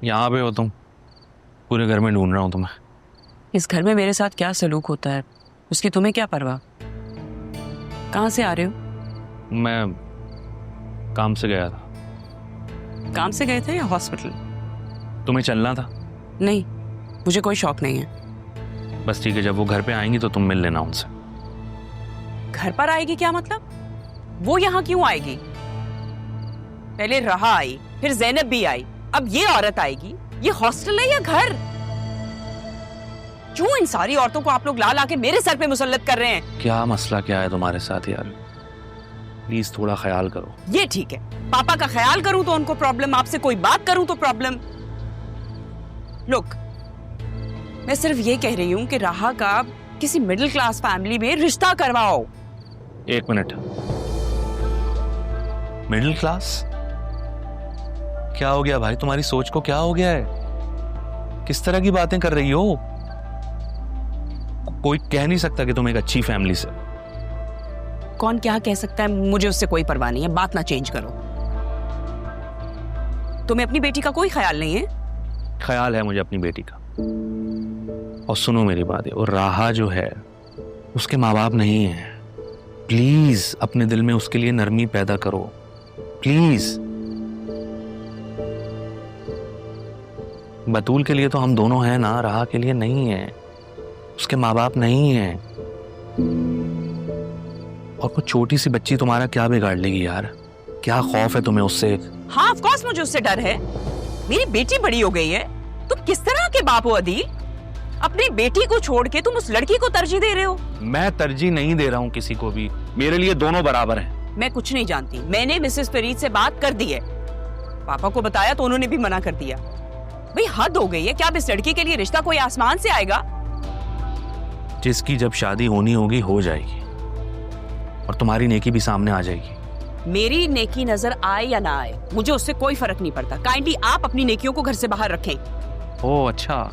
यहाँ पे हो तुम? पूरे घर में ढूंढ रहा हूँ तुम्हें। इस घर में मेरे साथ क्या सलूक होता है उसकी तुम्हें क्या परवाह? कहाँ से आ रहे हो? मैं काम से गया था। काम से गए थे या हॉस्पिटल? तुम्हें चलना था? नहीं, मुझे कोई शौक नहीं है। बस ठीक है, जब वो घर पे आएंगी तो तुम मिल लेना उनसे। घर पर आएगी क्या मतलब? वो यहाँ क्यों आएगी? पहले रहा आई, फिर ज़ैनब भी आई, अब ये औरत आएगी। ये हॉस्टल है या घर? क्यों इन सारी औरतों को आप लोग ला ला के मेरे सर पे मुसल्लत कर रहे हैं? क्या मसला क्या है तुम्हारे साथ यार? प्लीज थोड़ा ख्याल करो। ये ठीक है, पापा का ख्याल करूं तो उनको प्रॉब्लम, आपसे कोई बात करूं तो प्रॉब्लम। लुक, मैं सिर्फ ये कह रही हूं कि राहा का किसी मिडिल क्लास फैमिली में रिश्ता करवाओ। एक मिनट, मिडिल क्लास? क्या हो गया भाई, तुम्हारी सोच को क्या हो गया है? किस तरह की बातें कर रही हो? कोई कह नहीं सकता कि तुम एक अच्छी फैमिली से। कौन क्या कह सकता है, मुझे उससे कोई परवाह नहीं है। बात ना चेंज करो। तुम्हें अपनी बेटी का कोई ख्याल नहीं है? ख्याल है मुझे अपनी बेटी का। और सुनो मेरी बात, और राहा जो है उसके माँ बाप नहीं है। प्लीज अपने दिल में उसके लिए नरमी पैदा करो, प्लीज। बतूल के लिए तो हम दोनों हैं ना, राहा के लिए नहीं है। उसके माँ बाप नहीं है। और कुछ छोटी सी बच्ची तुम्हारा क्या बिगाड़ लेगी यार? क्या खौफ है तुम्हें उससे? हाँ, ऑफ कोर्स मुझे उससे डर है। मेरी बेटी बड़ी हो गई है। तुम किस तरह के बाप हो अदील? अपनी बेटी को छोड़ के तुम उस लड़की को तरजीह दे रहे हो। मैं तरजीह नहीं दे रहा हूँ किसी को भी, मेरे लिए दोनों बराबर हैं। मैं कुछ नहीं जानती। मैंने मिसेस फरीद से बात कर दी है। पापा को बताया तो उन्होंने भी मना कर दिया। भाई हद हो गई है। क्या अब इस लड़की के लिए रिश्ता कोई आसमान से आएगा? जिसकी जब शादी होनी होगी हो जाएगी, और तुम्हारी नेकी भी सामने आ जाएगी। मेरी नेकी नजर आए या ना आए, मुझे उससे कोई फर्क नहीं पड़ता। काइंडली आप अपनी नेकियों को घर से बाहर रखें। ओह अच्छा,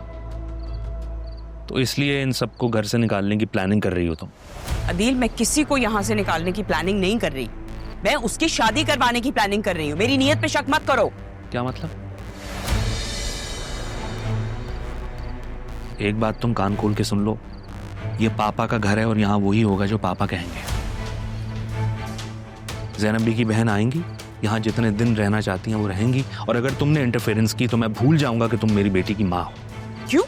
तो इसलिए इन सबको घर से निकालने की प्लानिंग कर रही हो तुम? अदील, मैं किसी को यहाँ से निकालने की प्लानिंग नहीं कर रही। मैं उसकी शादी करवाने की प्लानिंग कर रही हूँ। मेरी नीयत पे शक मत करो। क्या मतलब? एक बात तुम कान खोल के सुन लो, ये पापा का घर है और यहाँ वही होगा जो पापा कहेंगे। ज़ैनबी की बहन आएंगी, यहाँ जितने दिन रहना चाहती हैं वो रहेंगी, और अगर तुमने इंटरफेरेंस की तो मैं भूल जाऊंगा कि तुम मेरी बेटी की माँ हो। क्यों?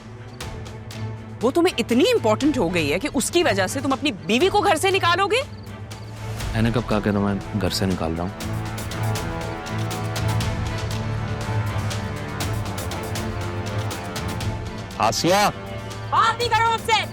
वो तुम्हें इतनी इंपॉर्टेंट हो गई है कि उसकी वजह से तुम अपनी बीवी को घर से निकालोगे? मैंने कब कहा कि तो मैं घर से निकाल रहा हूँ? आसिया, बात नहीं करो मुझसे।